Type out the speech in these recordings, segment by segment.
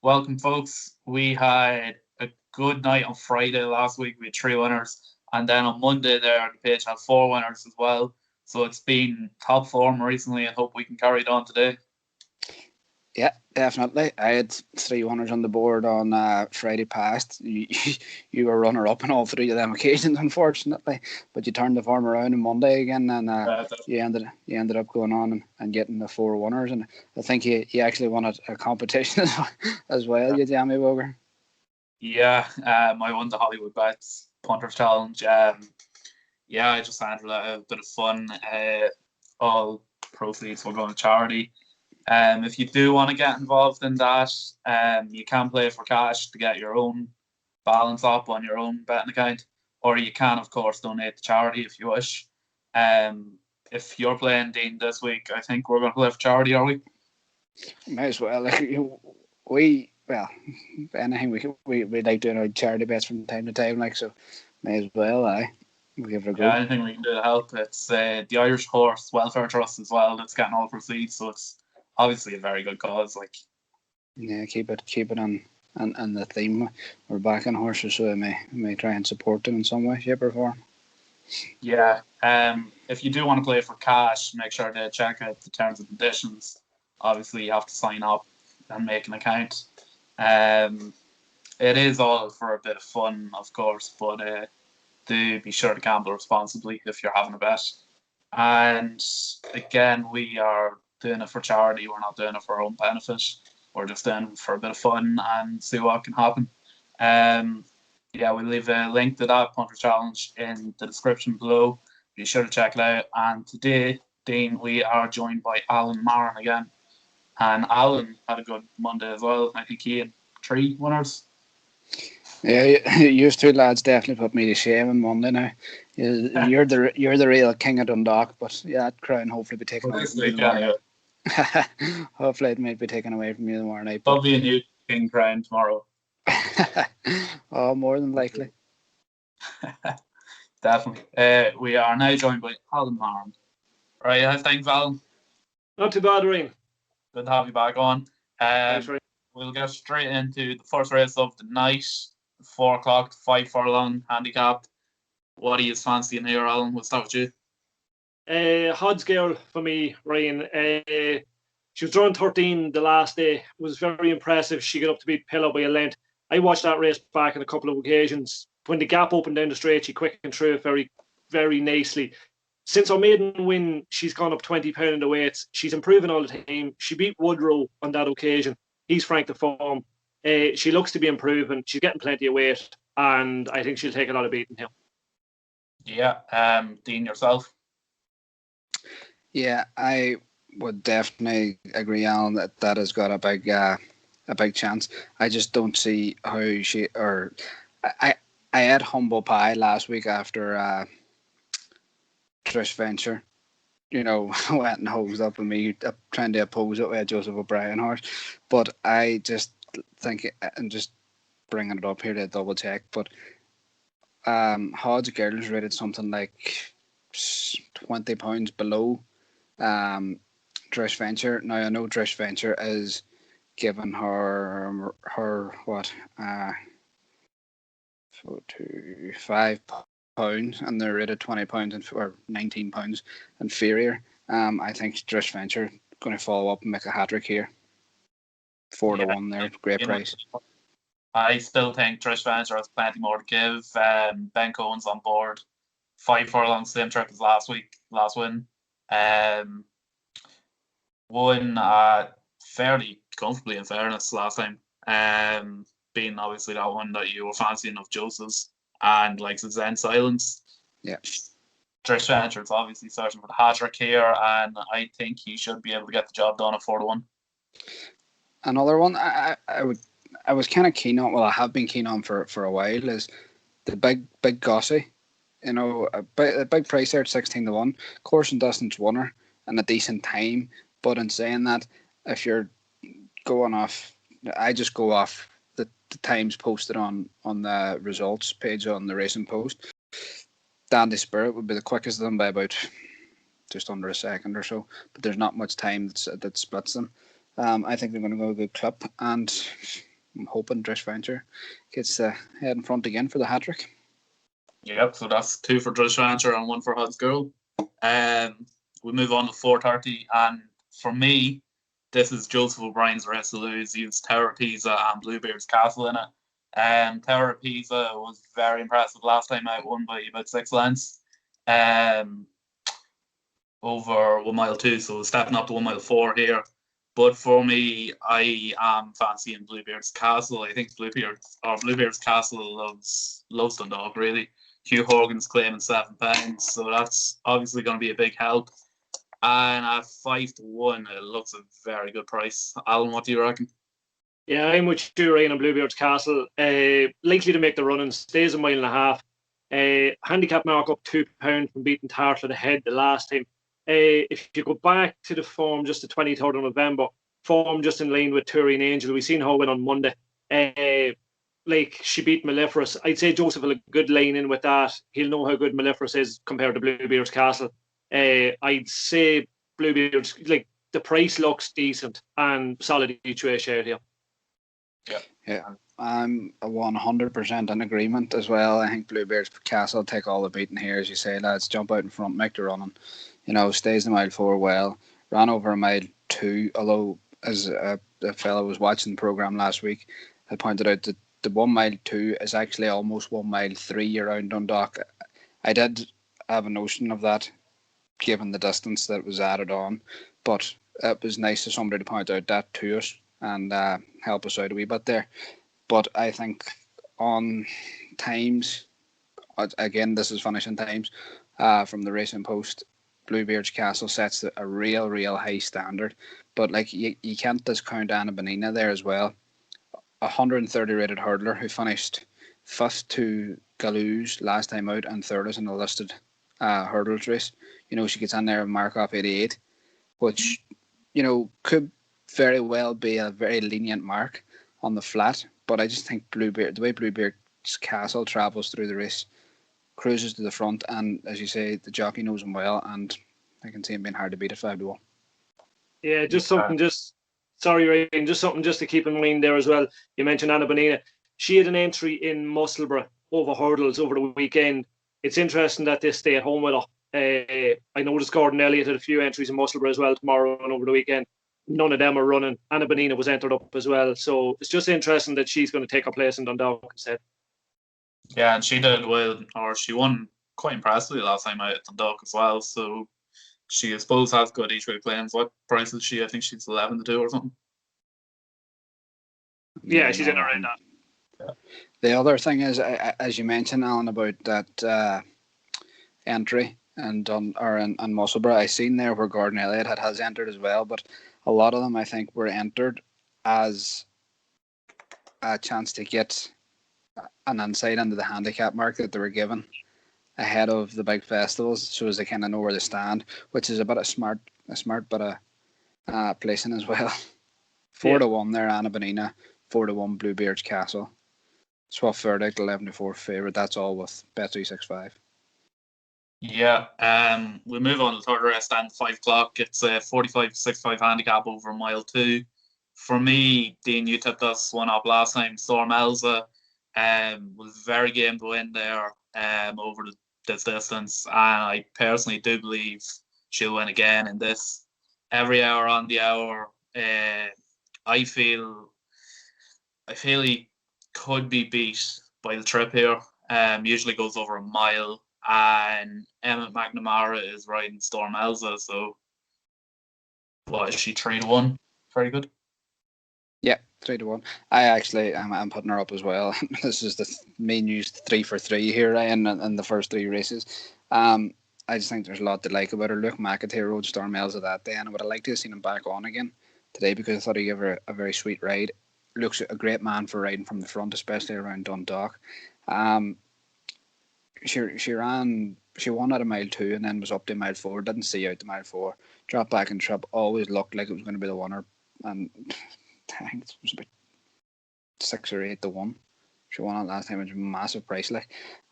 Welcome, folks. We had a good night on Friday last week. We had three winners, and then on Monday there, the page had four winners as well. So it's been top form recently, and hope we can carry it on today. Yeah, definitely. I had three winners on the board on Friday past. You were runner up on all three of them occasions, unfortunately, but you turned the form around on Monday again, and you ended up going on and getting the four winners. And I think you actually won a competition as well. You Jamie Boger. Yeah, I won the Hollywoodbets punter challenge. Yeah, I just handled a bit of fun. All proceeds will go to charity. If you do want to get involved in that, you can play for cash to get your own balance up on your own betting account, or you can, of course, donate to charity if you wish. If you're playing Dean this week, I think we're going to play for charity, are we? Might as well. We well, anything we like doing our charity bets from time to time, like so. May as well. We'll give it a go. Yeah, anything we can do to help. It's the Irish Horse Welfare Trust as well that's getting all proceeds, so it's obviously a very good cause. Like, yeah, keep it on and the theme. We're backing horses, so I may try and support them in some way, shape, or form. Yeah. If you do want to play for cash, make sure to check out the terms and conditions. Obviously, you have to sign up and make an account. It is all for a bit of fun, of course, but do be sure to gamble responsibly if you're having a bet. And again, we are doing it for charity. We're not doing it for our own benefit. We're just doing it for a bit of fun and see what can happen. Yeah, we'll leave a link to that punter challenge in the description below. Be sure to check it out. And today, Dean, we are joined by Alan Marron again. And Alan had a good Monday as well. I think he had three winners. Yeah, you two lads definitely put me to shame on Monday now. You're the real king of Dundalk, but yeah, that crown hopefully be taken away from you tomorrow night. Hopefully it might be taken away from you tomorrow night. There'll be a new king crown tomorrow. Oh, more than likely. Definitely. We are now joined by Alan Marron. Right, how's things, Alan? Not too bad, Ryan. Good to have you back on. Thanks, Ryan. We'll get straight into the first race of the night, 4 o'clock, 5 furlong handicap. What are you fancying here, Alan? We'll start with you. Hod's girl for me, Ryan. She was drawn 13 the last day. It was very impressive. She got up to beat Pillow by a length. I watched that race back on a couple of occasions. When the gap opened down the straight, she quickened through it very, very nicely. Since her maiden win, she's gone up 20 pounds in the weights. She's improving all the time. She beat Woodrow on that occasion. He's franked the form. She looks to be improving. She's getting plenty of weight, and I think she'll take a lot of beating him. Yeah, Dean, yourself? Yeah, I would definitely agree, Alan, that has got a big chance. I just don't see how I had humble pie last week after Trish Venture, went and hosed up with me trying to oppose it with a Joseph O'Brien horse. But I just think, and just bringing it up here to double check, but Hodge Girls rated something like 20 pounds below Trish Venture. Now I know Trish Venture is giving her what 5 pounds, and they're rated 20 pounds or 19 pounds inferior. I think Trish Venture going to follow up and make a hat trick here. 4-1 there, great price. I still think Trish Venture has plenty more to give. Ben Cohen's on board. 5 furlong, same trip as last win. Won fairly comfortably, in fairness, last time. Being obviously that one that you were fancying of Joseph's and like Zen Silence. Yeah. Trish Venture is obviously searching for the hat trick here, and I think he should be able to get the job done at 4-1. Another one I was kind of keen on. Well, I have been keen on for a while. Is the big Gossie. A big price there at 16-1. Course and distance winner and a decent time. But in saying that, if you're going off, I just go off the times posted on the results page on the Racing Post. Dandy Spirit would be the quickest of them by about just under a second or so. But there's not much time that splits them. I think they're going to go a good clip, and I'm hoping Trish Venture gets the head in front again for the hat trick. Yep, so that's 2 for Trish Venture and 1 for Hod's Girl. We move on to 4:30, and for me, this is Joseph O'Brien's race to lose. He used Tower Pisa and Bluebeard's Castle in it. Tower Pisa was very impressive last time out, won by about 6 lengths. Over 1 mile 2, so stepping up to 1 mile 4 here. But for me, I am fancying Bluebeard's Castle. I think Bluebeard's Castle loves Dundalk, really. Hugh Hogan's claiming £7, so that's obviously going to be a big help. And at 5-1, it looks a very good price. Alan, what do you reckon? Yeah, I'm with you, Ryan, on Bluebeard's Castle. Likely to make the run and stays 1.5 miles. Handicap mark up £2 from beating Tartlet ahead the last time. If you go back to the form just the 23rd of November, form just in line with Turin Angel. We seen how it went on Monday. She beat Maleferous. I'd say Joseph will have a good line in with that. He'll know how good Maleferous is compared to Bluebeard's Castle. I'd say Bluebeard's, the price looks decent and solid each way share here. Yeah. I'm 100% in agreement as well. I think Bluebeard's Castle take all the beating here, as you say, lads. Jump out in front, make the running. Stays the mile 4 well. Ran over a mile 2, although as a fellow was watching the programme last week, I pointed out that the 1 mile 2 is actually almost 1 mile 3 around Dundalk. I did have a notion of that, given the distance that was added on, but it was nice of somebody to point out that to us and help us out a wee bit there. But I think on times, again, this is finishing times from the Racing Post, Bluebeard's Castle sets a real high standard. But you can't discount Anna Bonina there as well. 130 rated hurdler who finished 5th to Galouz last time out and 3rd in the listed hurdles race. She gets in there and mark off 88, which, could very well be a very lenient mark on the flat. But I just think the way Bluebeard's Castle travels through the race, cruises to the front, and as you say, the jockey knows him well, and I can see him being hard to beat at 5-1. Yeah, something to keep in mind there as well. You mentioned Anna Bonina. She had an entry in Musselburgh over hurdles over the weekend. It's interesting that they stay at home with her. I noticed Gordon Elliott had a few entries in Musselburgh as well tomorrow and over the weekend. None of them are running. Anna Bonina was entered up as well. So it's just interesting that she's going to take her place in Dundalk instead. Yeah, and she did well, or she won quite impressively last time out at Dundalk as well. So she, I suppose, has good each way plans. What price is she? I think she's 11-2 or something. Yeah, she's in around that. Yeah. The other thing is, as you mentioned, Alan, about that entry in Musselburgh, I seen there where Gordon Elliott has entered as well, but a lot of them, I think, were entered as a chance to get an insight into the handicap market that they were given ahead of the big festivals, so as they kind of know where they stand, which is a bit of smart bit of placing as well. 4-1 there, Anna Bonina. 4-1 Bluebeard's Castle. Swift Verdict 11-4 favourite. That's all with Bet365. Yeah, we move on to the third race then, 5 o'clock. It's a 45-65 handicap over mile 2. For me, Dean, you tipped us one up last time. Storm Elsa was very game to win there over this distance, and I personally do believe she'll win again in this. Every hour on the hour, I feel he could be beat by the trip here. Usually goes over a mile. And Emmett McNamara is riding Storm Elsa, so what is she, 3-1? Very good. Yeah, 3-1. I'm putting her up as well. This is the main news 3 for 3 here, Ryan, in the first 3 races. I just think there's a lot to like about her. Luke McAteer rode Storm Elsa that day, and I would have liked to have seen him back on again today because I thought he gave her a very sweet ride. Looks a great man for riding from the front, especially around Dundalk. She won at a mile 2 and then was up to mile 4. Didn't see out to mile 4. Dropped back and trip. Always looked like it was going to be the winner, and I think it was about 6 or 8-1. She won it last time. It was a massive price.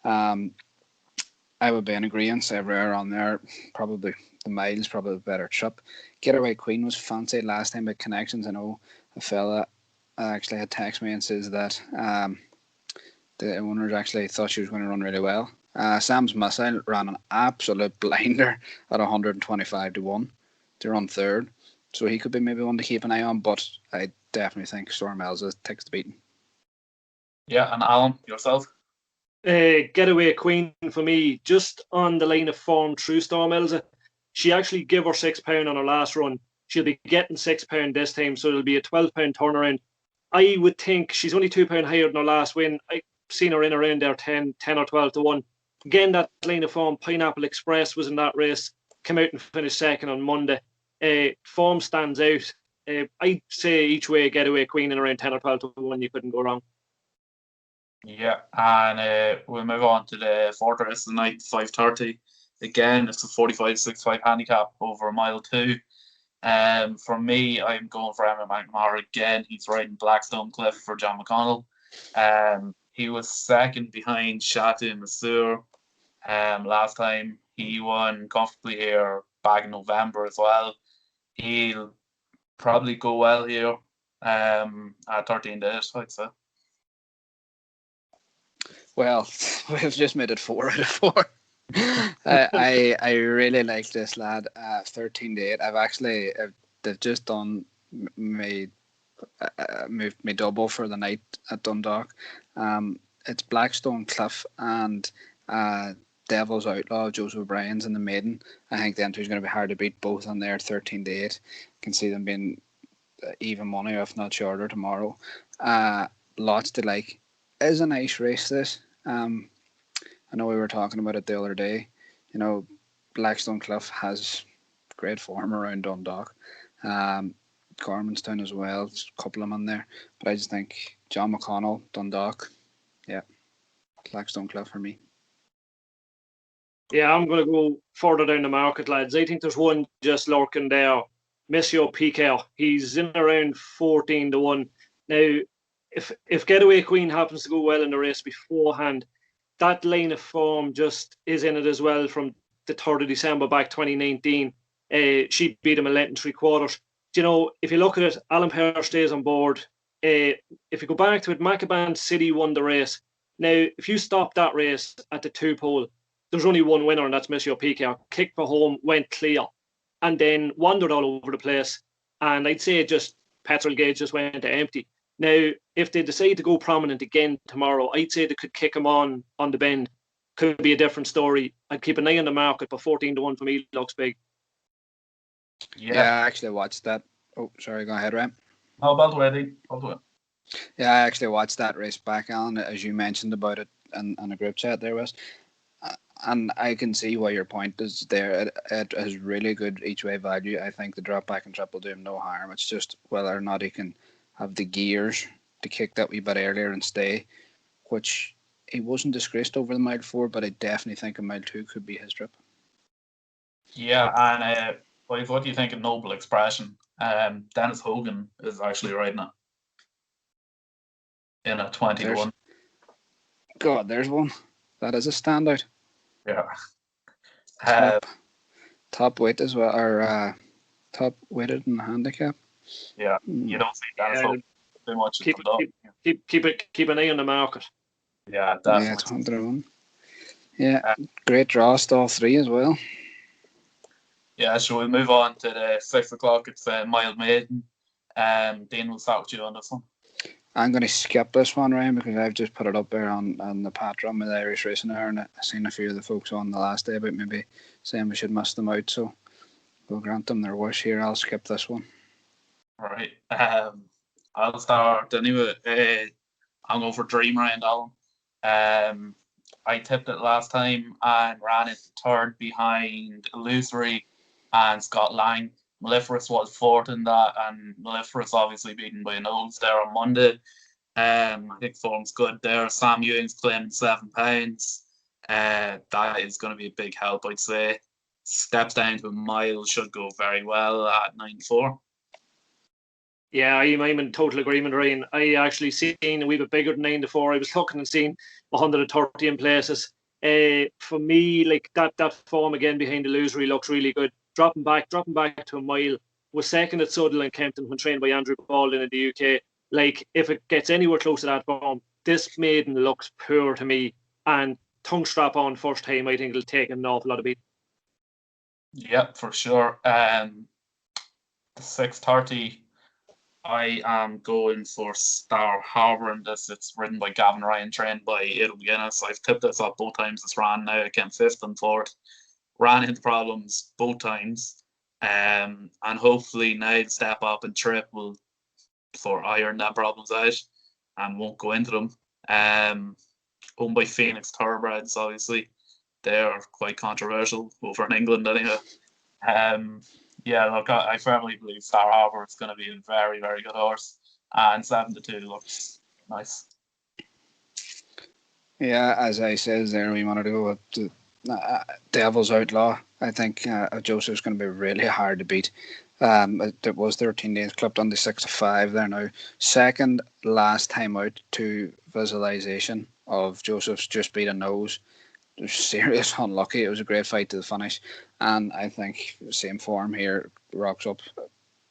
I would be in agreement everywhere on there. Probably the miles, probably the better trip. Getaway Queen was fancy last time with connections. I know a fella actually had texted me and says that the owners actually thought she was going to run really well. Sam's Missile ran an absolute blinder at 125 to 1 to run third. So he could be maybe one to keep an eye on, but I definitely think Storm Elsa takes the beating. Yeah, and Alan, yourself? Getaway Queen for me, just on the line of form through Storm Elsa. She actually gave her £6 on her last run. She'll be getting £6 this time, so it'll be a £12 turnaround. I would think she's only £2 higher than her last win. I've seen her in around there 10 or 12 to 1. Again, that line of form, Pineapple Express was in that race, came out and finished second on Monday. Form stands out. I'd say each way Getaway Queen in around 10 or 12 to 1, you couldn't go wrong. Yeah, and we'll move on to the fourth race of the night, 5:30. Again, it's a 45.65 handicap over mile 2. For me, I'm going for Emma McNamara again. He's riding Blackstone Cliff for John McConnell. He was second behind Chateau Masseur last time. He won comfortably here back in November as well. He'll probably go well here at 13 days, I'd say. Well, we've just made it 4 out of 4. I really like this lad. 13 to 8. They've just done moved me double for the night at Dundalk. It's Blackstone Cliff and Devil's Outlaw, Joseph O'Brien's in the maiden. I think the entry's going to be hard to beat both on there, 13 to 8. Can see them being even money, if not shorter, tomorrow. Lots to like. Is a nice race, this. I know we were talking about it the other day. You know, Blackstone Cliff has great form around Dundalk. Gormanstown as well. There's a couple of them in there. But I just think John McConnell, Dundalk. Yeah. Blackstone Cliff for me. Yeah, I'm going to go further down the market, lads. I think there's one just lurking there. Monsieur Piquet. He's in around 14 to 1. Now, if Getaway Queen happens to go well in the race beforehand, that line of form just is in it as well from the 3rd of December back 2019. She beat him a length and 3/4. You know, if you look at it, Alan Marron stays on board. If you go back to it, Macaban City won the race. Now, if you stop that race at the 2 pole, there's only one winner, and that's Monsieur Piquet. Kicked for home, went clear, and then wandered all over the place. And I'd say just petrol gauge just went to empty. Now, if they decide to go prominent again tomorrow, I'd say they could kick him on the bend. Could be a different story. I'd keep an eye on the market, but 14 to 1 for me looks big. Yeah, I actually watched that. Oh, sorry, go ahead, Ryan. How about Weddy? Yeah, I actually watched that race back, Alan, as you mentioned about it in a group chat there was. And I can see why your point is there. It has really good each-way value. I think the drop back and triple do him no harm. It's just whether or not he can have the gears to kick that wee bit earlier and stay, which he wasn't disgraced over the mile 4, but I definitely think a mile 2 could be his trip. Yeah, and what do you think of Noble Expression? Dennis Hogan is actually riding it in a 20 to 1. God, there's one. That is a standout. Yeah. Top weight as well, or top weighted in the handicap. Yeah, you don't see Dennis Hogan too much. Keep an eye on the market. Yeah, definitely. Yeah, it's 101. Yeah, great draw, stall 3 as well. Yeah, so we'll move on to the 6 o'clock. It's Mile Maiden. Dean will start with you on this one. I'm going to skip this one, Ryan, because I've just put it up there on the Patreon with Irish Racing Hour, and I've seen a few of the folks on the last day about maybe saying we should miss them out, so we'll grant them their wish here. I'll skip this one. All right. I'll start anyway. I'm going for Dream Round, Alan. I tipped it last time and ran it 3rd behind Illusory and Scott Lang. Maleferous was 4th in that, and Maleferous obviously beaten by Knowles there on Monday. I think form's good there. Sam Ewing's claiming £7. That is going to be a big help, I'd say. Steps down to a mile, should go very well at 9-4. Yeah, I'm in total agreement, Ryan. I actually seen a wee bit bigger than 9-4. I was looking and seeing 130 in places. For me, like that form again behind Illusory looks really good. Dropping back to a mile. Was second at Sutherland Kempton when trained by Andrew Baldwin in the UK. Like, if it gets anywhere close to that form, this maiden looks poor to me. And tongue strap on first time, I think it'll take an awful lot of beat. Yep, for sure. The 6:30, I am going for Star Harbour in this. It's ridden by Gavin Ryan, trained by Aidan Guinness. I've tipped this up both times it's ran now. I came fifth and fourth. Ran into problems both times. And hopefully now the step up and trip will for iron them problems out and won't go into them. Owned by Phoenix Thoroughbreds, obviously. They're quite controversial over in England anyway. Yeah, look, I firmly believe Star Harbour is going to be a very, very good horse. And 7-2 looks nice. Yeah, as I said there, we wanted to go with Devil's Outlaw. I think Joseph's going to be really hard to beat. It was 13 days, clipped on the 6-5 there now. Second last time out to visualization of Joseph's just beat a nose. It was serious unlucky. It was a great fight to the finish. And I think same form here rocks up.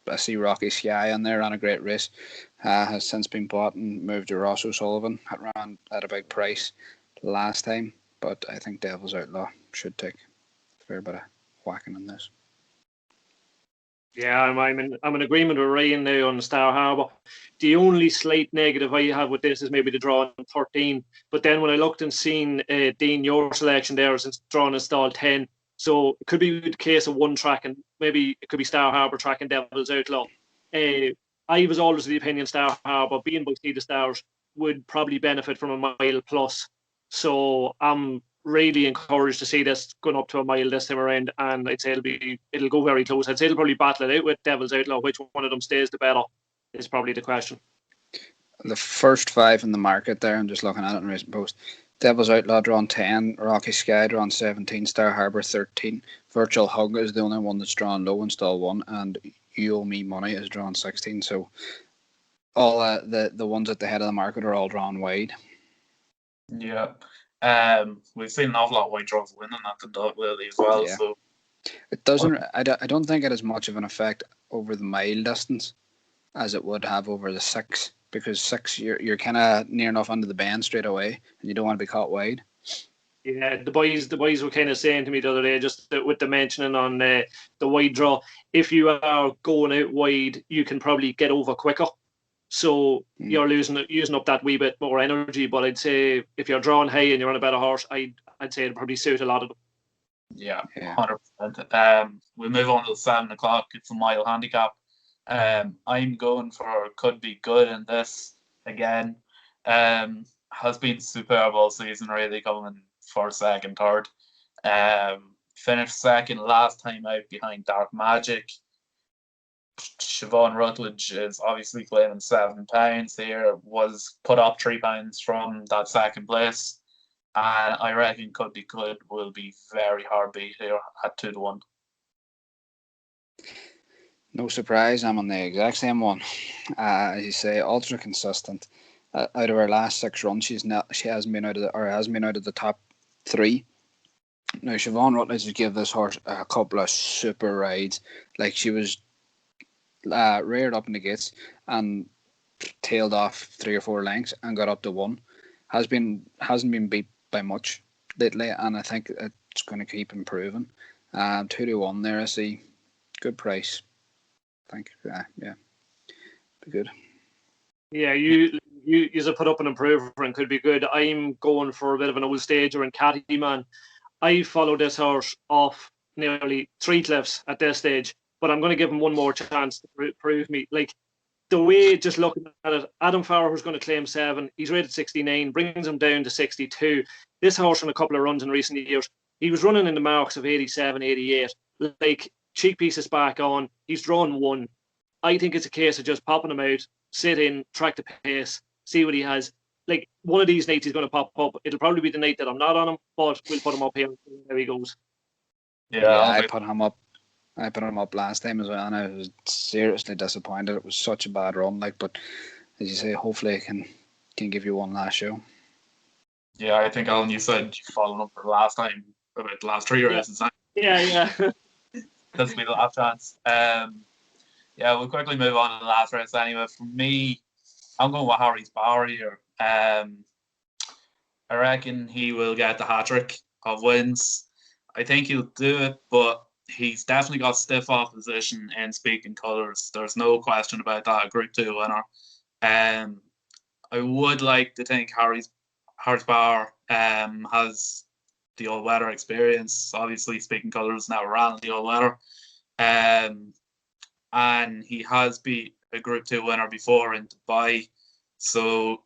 I see Rocky Sky on there, ran a great race. Has since been bought and moved to Ross O'Sullivan. Had ran at a big price last time. But I think Devil's Outlaw should take a fair bit of whacking in this. Yeah, I'm in agreement with Ryan now on Star Harbour. The only slight negative I have with this is maybe the draw in 13. But then when I looked and seen Dean, your selection there since drawing in stall 10, so it could be the case of one track and maybe it could be Star Harbour track and Devil's Outlaw. I was always of the opinion Star Harbour, being by Sea the Stars, would probably benefit from a mile plus. So I'm really encouraged to see this going up to a mile this time around, and I'd say it'll go very close. I'd say it'll probably battle it out with Devil's Outlaw. Which one of them stays the better is probably the question. The first 5 in the market there, I'm just looking at it in Racing Post. Devil's Outlaw drawn 10, Rocky Sky drawn 17, Star Harbour 13, Virtual Hug is the only one that's drawn low in stall 1, and You Owe Me Money is drawn 16. So all the ones at the head of the market are all drawn wide. Yeah. We've seen an awful lot of white draws winning at the Dundalk lately as well. Yeah. So it doesn't. I don't think it has much of an effect over the mile distance as it would have over the 6, because 6 you're kind of near enough under the bend straight away, and you don't want to be caught wide. Yeah, the boys were kind of saying to me the other day, just with the mentioning on the wide draw, if you are going out wide, you can probably get over quicker. So you're using up that wee bit more energy. But I'd say if you're drawing high and you're on a better horse, I'd say it'd probably suit a lot of them. Yeah, 100%. We'll move on to the 7 o'clock. It's a mile handicap. I'm going for Could Be Good in this again. Has been superb all season, really, coming for second, third. Finished second last time out behind Dark Magic. Siobhan Rutledge is obviously claiming £7 here. Was put up £3 from that second place. And I reckon Could Be Good will be very hard beat here at 2-1. No surprise, I'm on the exact same one. As you say, ultra consistent. Out of her last 6 runs, she hasn't been out of the top 3. Now Siobhan Rutledge gave this horse a couple of super rides. Like, she was reared up in the gates and tailed off 3 or 4 lengths and got up to 1. Hasn't been beat by much lately, and I think it's going to keep improving. 2-1 there, I see. Good price. I think, yeah, be good. Yeah, you put up an improver and Could Be Good. I'm going for a bit of an old stager and Catty Man. I followed this horse off nearly 3 cliffs at this stage, but I'm going to give him one more chance to prove me. Like, the way, just looking at it, Adam Farrer, who's going to claim 7, he's rated 69, brings him down to 62. This horse on a couple of runs in recent years, he was running in the marks of 87, 88. Like, cheek pieces back on, he's drawn 1. I think it's a case of just popping him out, sit in, track the pace, see what he has. Like, one of these nights he's going to pop up. It'll probably be the night that I'm not on him, but we'll put him up here and see how he goes. Yeah, I put him up last time as well, and I was seriously disappointed. It was such a bad run, but as you say, hopefully it can give you one last show. Yeah, I think, Alan, you said you followed up for the last time, about the last 3 races. Yeah. This will be the last chance. Yeah, we'll quickly move on to the last race anyway. For me, I'm going with Harry's Bar here. I reckon he will get the hat trick of wins. I think he'll do it, but he's definitely got stiff opposition in Speaking Colours. There's no question about that. Group 2 winner. I would like to think Harry's Bar has the all weather experience. Obviously, Speaking Colours never ran the all weather. And he has beat a Group 2 winner before in Dubai. So,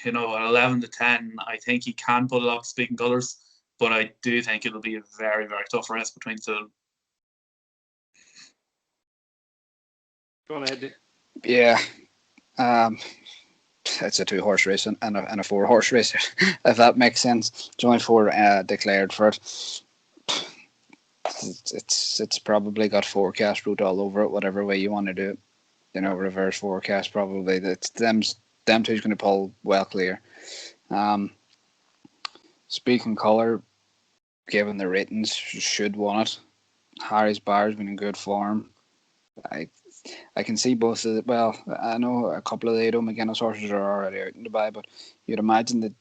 at 11-10, I think he can put it up Speaking Colours. But I do think it'll be a very, very tough race between the two. Go on ahead. Yeah. It's a 2-horse race and a 4-horse race, if that makes sense. There's only 4 declared for it. It's probably got forecast route all over it, whatever way you want to do it. Reverse forecast probably. It's them two's going to pull well clear. Speaking Colour, given the ratings, should win it. Harry's Bar's been in good form. I can see both of the, well, I know a couple of the Ado McGuinness horses are already out in Dubai, but you'd imagine that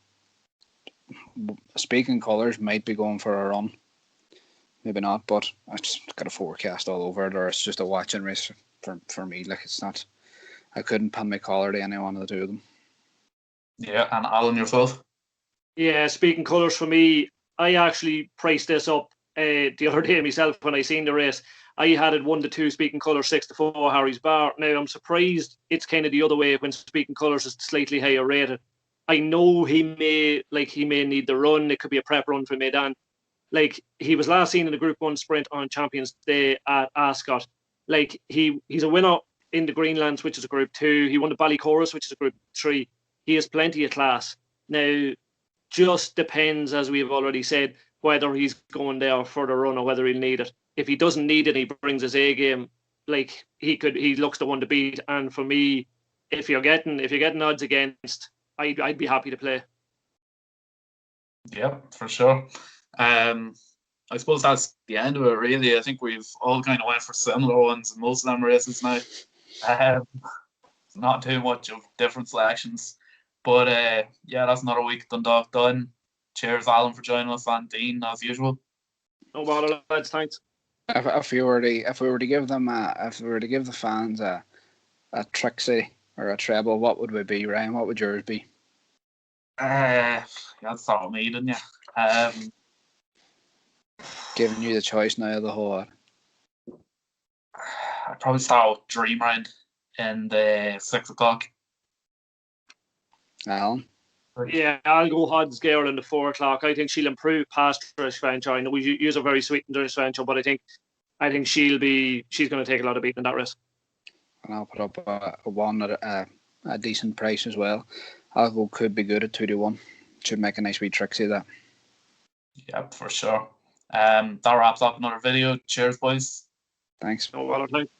Speaking Colours might be going for a run. Maybe not, but I just got a forecast all over it, or it's just a watching race for me. Like, it's not, I couldn't pin my collar to any one of the two of them. Yeah, and Alan, yourself? Yeah, Speaking Colours for me, I actually priced this up the other day myself when I seen the race. I had it 1-2 Speaking Colours, 6-4 Harry's Bar. Now I'm surprised it's kind of the other way when Speaking Colours is slightly higher rated. I know he may need the run. It could be a prep run for Maidan. Like, he was last seen in the Group 1 sprint on Champions Day at Ascot. Like, he's a winner in the Greenlands, which is a Group 2. He won the Ballychorus, which is a Group 3. He has plenty of class. Now, just depends, as we've already said, whether he's going there for the run or whether he'll need it. If he doesn't need it, he brings his A game. Like, he looks the one to beat. And for me, if you're getting odds against, I'd be happy to play. Yep, for sure. I suppose that's the end of it, really. I think we've all kind of went for similar ones in most of them races now. Not too much of different selections. But yeah, that's another week Dundalk done. Cheers, Alan, for joining us, and Dean, as usual. No bother, lads. Thanks. If we were to give the fans a Trixie or a treble, what would we be, Ryan? What would yours be? That's all me, didn't you? Giving you the choice now of the whole lot. I'd probably start with Dream Round in the 6 o'clock. Alan? Yeah, I'll go Hod's Girl in the 4 o'clock. I think she'll improve past Trish Venture. I know we use a very sweet Trish Venture, but I think she's going to take a lot of beating in that race. And I'll put up a one at a decent price as well. I'll go Could Be Good at 2-1. Should make a nice wee Trixie of that. Yep, for sure. That wraps up another video. Cheers, boys. Thanks. No bother, thanks.